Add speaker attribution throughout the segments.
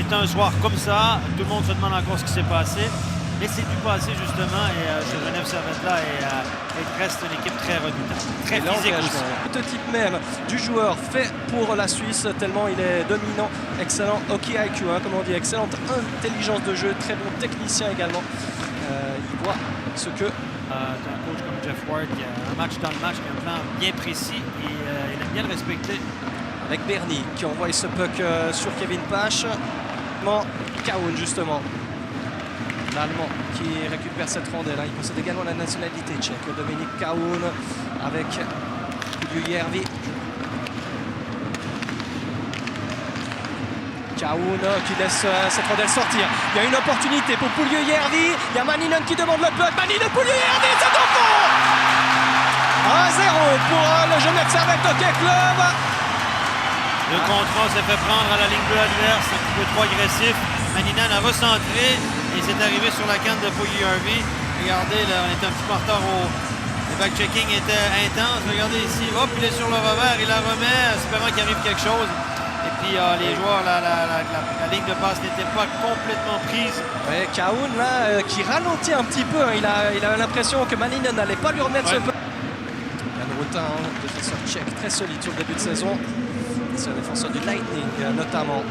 Speaker 1: c'est un soir comme ça. Tout le monde se demande encore ce qui s'est passé. Mais c'est du passé justement et Genève Servette là et reste une équipe très redoutable, très physique aussi.
Speaker 2: Le type même du joueur fait pour la Suisse tellement il est dominant, excellent hockey IQ, hein, comme on dit, excellente intelligence de jeu, très bon technicien également. Il voit ce que...
Speaker 1: un coach comme Jeff Ward qui a un match dans le match, qui a un plan bien précis et il aime bien le respecter.
Speaker 2: Avec Bernie qui envoie ce puck sur Kevin Pache. Kaoun justement. L'Allemand qui récupère cette rondelle. Il possède également la nationalité tchèque. Dominique Kaoun avec Puljujärvi. Kaoun qui laisse cette rondelle sortir. Il y a une opportunité pour Puljujärvi. Il y a Maninen qui demande le puck. Maninen, Puljujärvi, c'est au fond. 1-0 pour le Genève Servette Hockey Club.
Speaker 1: Le contrat s'est fait prendre à la ligne bleue adverse, un petit peu trop agressif. Maninen a recentré et c'est arrivé sur la canne de Puljujärvi. Regardez, là, on était un petit peu en retard le back-checking était intense. Regardez ici, hop, il est sur le revers, il la remet, espérant qu'il arrive quelque chose. Et puis les joueurs, la ligne de passe n'était pas complètement prise.
Speaker 2: Ouais, Kaoun là, qui ralentit un petit peu. Hein. Il a l'impression que Maninen n'allait pas lui remettre ce peu. Jan Rutta, défenseur tchèque, très solide sur le début de saison. C'est un défenseur du Lightning notamment.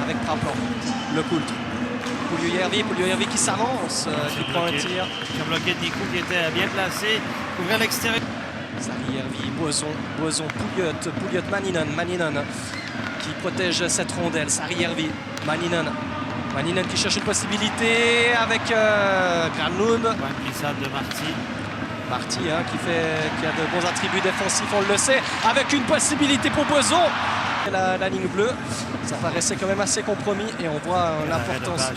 Speaker 2: Avec Praplan, le Coult. Puljujärvi qui s'avance, qui prend un tir.
Speaker 1: Qui a bloqué Nikou qui était bien placé, couvrir l'extérieur.
Speaker 2: Sarijärvi, Boison, Pouliot, Maninen qui protège cette rondelle. Sarijärvi, Maninen qui cherche une possibilité avec Granlund.
Speaker 1: Bonne glissade de
Speaker 2: Marty hein, qui a de bons attributs défensifs, on le sait, avec une possibilité pour Boison. La ligne bleue, ça paraissait quand même assez compromis et on voit l'importance.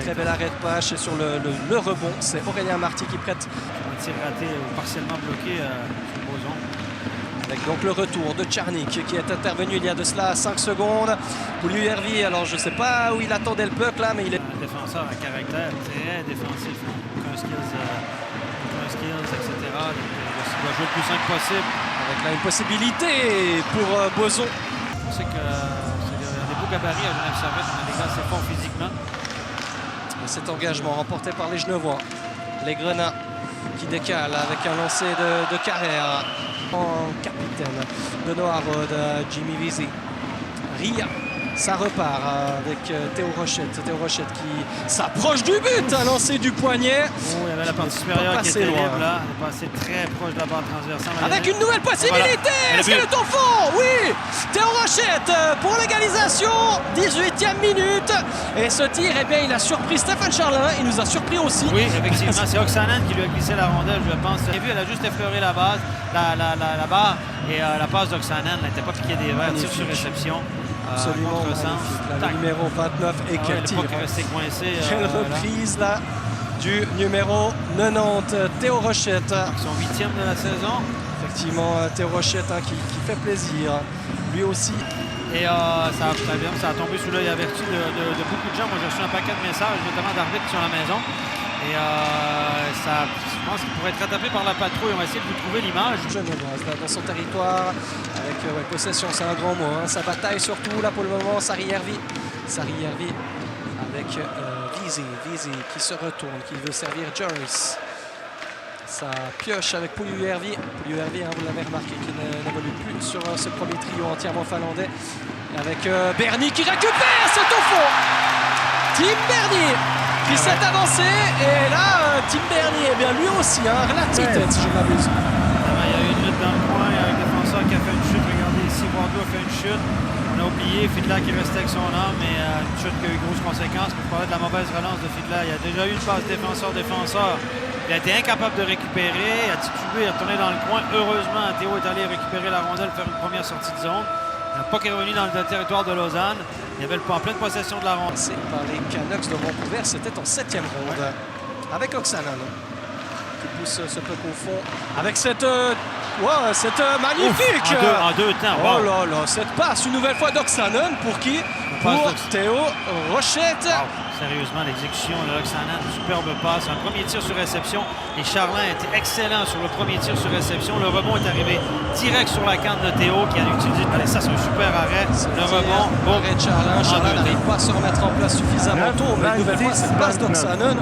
Speaker 2: Très bel arrêt de Pache et sur le rebond, c'est Aurélien Marty qui prête.
Speaker 1: Un tir raté ou partiellement bloqué sur Boison.
Speaker 2: Avec donc le retour de Tcharnik qui est intervenu il y a de cela 5 secondes. Puljujärvi, alors je ne sais pas où il attendait le puck là, mais il est...
Speaker 1: Un défenseur à caractère très défensif, aucun skills, etc. Donc, il doit jouer le plus simple possible.
Speaker 2: Avec là une possibilité pour Boison.
Speaker 1: On sait qu'il y a des beaux gabarits à Genève Servette, on a des gars assez forts physiquement.
Speaker 2: Et cet engagement remporté par les Genevois. Les Grenats qui décalent avec un lancer de Carrère. En capitaine de Noirod, Jimmy Vesey. Ria, ça repart avec Théo Rochette. Théo Rochette qui s'approche du but, un lancer du poignet.
Speaker 1: Oh, il y avait la partie supérieure qui était libre là. Il est passé très proche de la barre transversale.
Speaker 2: Avec une nouvelle possibilité.
Speaker 1: Voilà.
Speaker 2: Est-ce qu'elle est au fond? Oui. Théo Rochette pour l'égalisation. 18e minute. Et ce tir, eh bien, il a surpris Stéphane Charlin. Il nous a surpris aussi.
Speaker 1: Oui, effectivement. C'est Oksanen qui lui a glissé la rondelle, je pense. Vous avez vu, elle a juste effleuré la barre. Et la passe d'Oksanen n'était pas piquée des verres. Tir sur réception.
Speaker 2: Absolument là, le numéro 29 et quel tir.
Speaker 1: Coincé,
Speaker 2: quelle reprise là du numéro 90, Théo Rochette.
Speaker 1: Son 8e de la saison.
Speaker 2: Effectivement, Théo Rochette hein, qui fait plaisir, lui aussi.
Speaker 1: Et ça a tombé sous l'œil averti de beaucoup de gens. Moi j'ai reçu un paquet de messages, notamment d'arbitres sur la maison. Et je pense qu'il pourrait être rattrapé par la patrouille. On va essayer de vous trouver l'image.
Speaker 2: Genevoise là dans son territoire, avec possession, c'est un grand mot. Hein. Sa bataille surtout là pour le moment, Sarijärvi avec Vesey qui se retourne, qui veut servir Joris. Ça pioche avec Puljujärvi. Puljujärvi, hein, vous l'avez remarqué, qui n'évolue plus sur ce premier trio entièrement finlandais. Avec Bernie qui récupère, c'est au fond. Tim Bernie qui s'est avancé et là Tim Bernie, eh bien lui aussi, hein, relative tête si je ne m'abuse.
Speaker 1: Il y a eu une lutte dans le coin, il y a un défenseur qui a fait une chute, regardez ici, Bordeaux a fait une chute. On a oublié Fiedler qui restait avec son arme, mais une chute qui a eu grosses conséquences. Je parlais de la mauvaise relance de Fiedler. Il y a déjà eu une passe défenseur-défenseur. Il a été incapable de récupérer, a titubé, a tourné dans le coin. Heureusement, Théo est allé récupérer la rondelle, faire une première sortie de zone. Il n'a pas qu'à revenu dans le territoire de Lausanne. Il y avait en pleine possession de la rondelle.
Speaker 2: C'est par les Canucks de Vancouver, c'était en 7e ronde. Ouais. Avec Oksanen qui pousse ce puck au fond. Avec cette magnifique.
Speaker 1: En deux temps. Wow.
Speaker 2: Oh là là, cette passe une nouvelle fois d'Oksanen pour qui? Pour Théo Rochette.
Speaker 1: Wow. sérieusement, l'exécution de Oksanen, superbe passe, un premier tir sur réception. Et Charlin était excellent sur le premier tir sur réception. Le rebond est arrivé direct sur la canne de Théo qui a utilisé. Allez, ça, c'est un super arrêt. Le rebond.
Speaker 2: Arrêt de Charlin. Charlin n'arrive pas à se remettre en place suffisamment tôt. Mais une nouvelle fois, cette passe d'Oksanen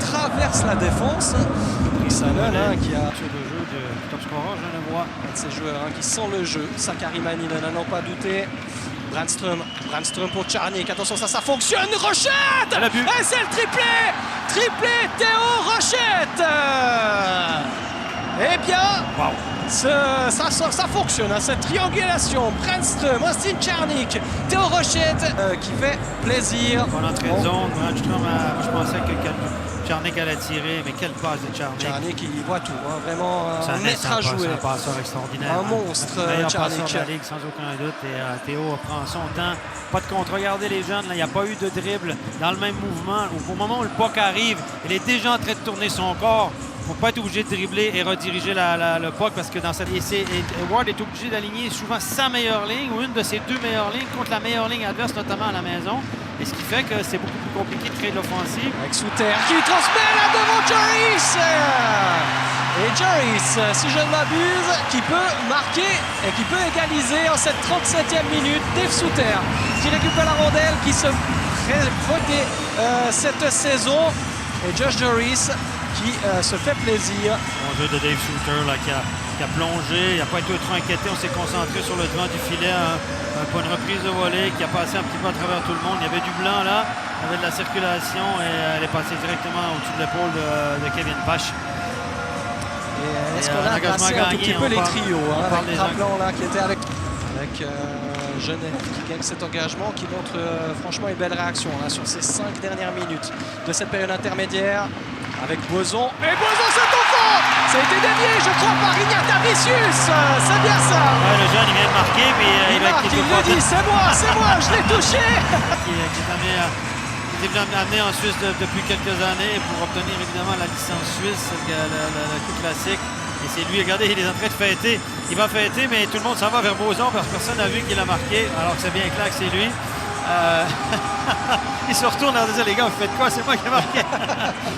Speaker 2: traverse la défense. Oksanen qui a.
Speaker 1: Sur le jeu de top scorer, je le vois.
Speaker 2: Un de ces joueurs qui sent le jeu. Sakari Maninen, n'en pas douté. Brandström pour Czarnik. Attention, ça fonctionne. Rochette! Et c'est le triplé! Triplé Théo Rochette! Eh bien, wow. ça fonctionne, hein, cette triangulation. Brandström, Austin Czarnik, Théo Rochette qui fait plaisir.
Speaker 1: Bonne entrée de zone. Brandström, je pensais que Czarnik allait tirer, mais quelle passe de Czarnik.
Speaker 2: Czarnik, il voit tout, hein, vraiment un maître à jouer.
Speaker 1: Un passeur extraordinaire.
Speaker 2: Un monstre,
Speaker 1: Czarnik. De la ligue, sans aucun doute. Et Théo prend son temps. Pas de contre. Regardez les jeunes, il n'y a pas eu de dribble dans le même mouvement. Au moment où le puck arrive, il est déjà en train de tourner son corps. Pour ne pas être obligé de dribbler et rediriger le puck parce que dans cette Ward est obligé d'aligner souvent sa meilleure ligne ou une de ses deux meilleures lignes contre la meilleure ligne adverse, notamment à la maison. Et ce qui fait que c'est beaucoup plus compliqué de créer de l'offensive.
Speaker 2: Avec Souter qui transmet là devant Joris. Et Joris, si je ne m'abuse, qui peut marquer et qui peut égaliser en cette 37e minute. Dave Souter qui récupère la rondelle, qui se fait voter cette saison. Et Josh Joris qui se fait plaisir.
Speaker 1: Bon jeu de Dave Souter là, qui a plongé, il n'a pas été trop inquiété, on s'est concentré sur le devant du filet, pour une reprise de volée qui a passé un petit peu à travers tout le monde. Il y avait du blanc là, il y avait de la circulation et elle est passée directement au-dessus de l'épaule de Kevin Pache.
Speaker 2: Est-ce qu'on a agressé un tout petit peu les trios, avec Traplan là qui était avec Genève qui gagne cet engagement, qui montre franchement une belle réaction là, sur ces 5 dernières minutes de cette période intermédiaire. Avec Boson. Et Boson, c'est au fond! Ça a été dévié, je crois, par Ignata Vicius. C'est bien ça.
Speaker 1: Ouais, le jeune, il vient de marquer, mais
Speaker 2: il marque, il le dit, c'est moi, je l'ai touché.
Speaker 1: Qui est amené en Suisse depuis quelques années pour obtenir évidemment la licence suisse, le coup classique. Et c'est lui, regardez, il est en train de fêter. Il va fêter, mais tout le monde s'en va vers Boson parce que personne n'a vu qu'il a marqué, alors que c'est bien clair que c'est lui. Il se retourne en disant les gars, vous faites quoi? C'est moi qui ai marqué.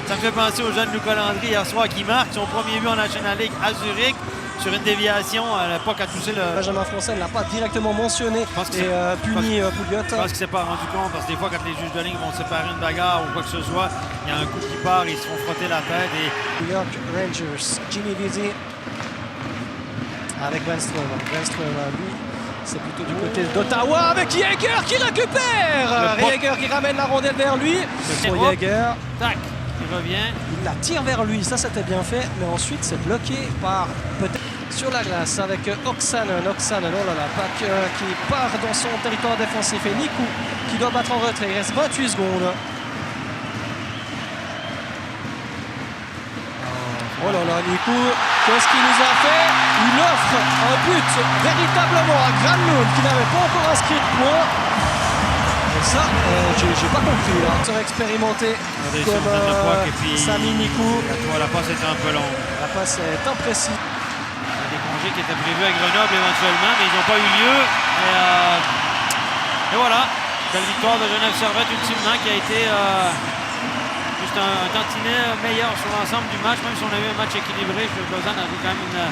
Speaker 1: Ça me fait penser au jeune Luca Landry hier soir qui marque son premier but en National League à Zurich sur une déviation à l'époque à toucher le.
Speaker 2: Benjamin Français ne l'a pas directement mentionné et puni Pouliot.
Speaker 1: Je pense qu'il ne s'est pas rendu compte parce que des fois quand les juges de ligne vont séparer une bagarre ou quoi que ce soit, il y a un coup qui part, ils se font frotter la tête.
Speaker 2: New York Rangers, Jimmy Vizzi avec Brandström. Brandström, lui. C'est plutôt du côté d'Ottawa avec Jäger qui récupère. Jäger qui ramène la rondelle vers lui. Pour Jäger.
Speaker 1: Tac, il revient.
Speaker 2: Il la tire vers lui, ça c'était bien fait. Mais ensuite c'est bloqué par peut-être sur la glace avec Oksanen. Oksanen, oh là là, Pack qui part dans son territoire défensif. Et Nikou qui doit battre en retrait. Il reste 28 secondes. Oh là là, Nikou, qu'est-ce qu'il nous a fait? Il offre un but véritablement à Granlund qui n'avait pas encore inscrit de point. Et ça, j'ai pas compris là. Il serait expérimenté comme Sami Nikou.
Speaker 1: La passe était un peu longue.
Speaker 2: La passe est imprécise.
Speaker 1: Il y a des congés qui étaient prévus à Grenoble éventuellement, mais ils n'ont pas eu lieu. Et voilà, belle victoire de Genève Servette ultimement qui a été juste un tantinet meilleur sur l'ensemble du match, même si on a eu un match équilibré. Lausanne a eu quand même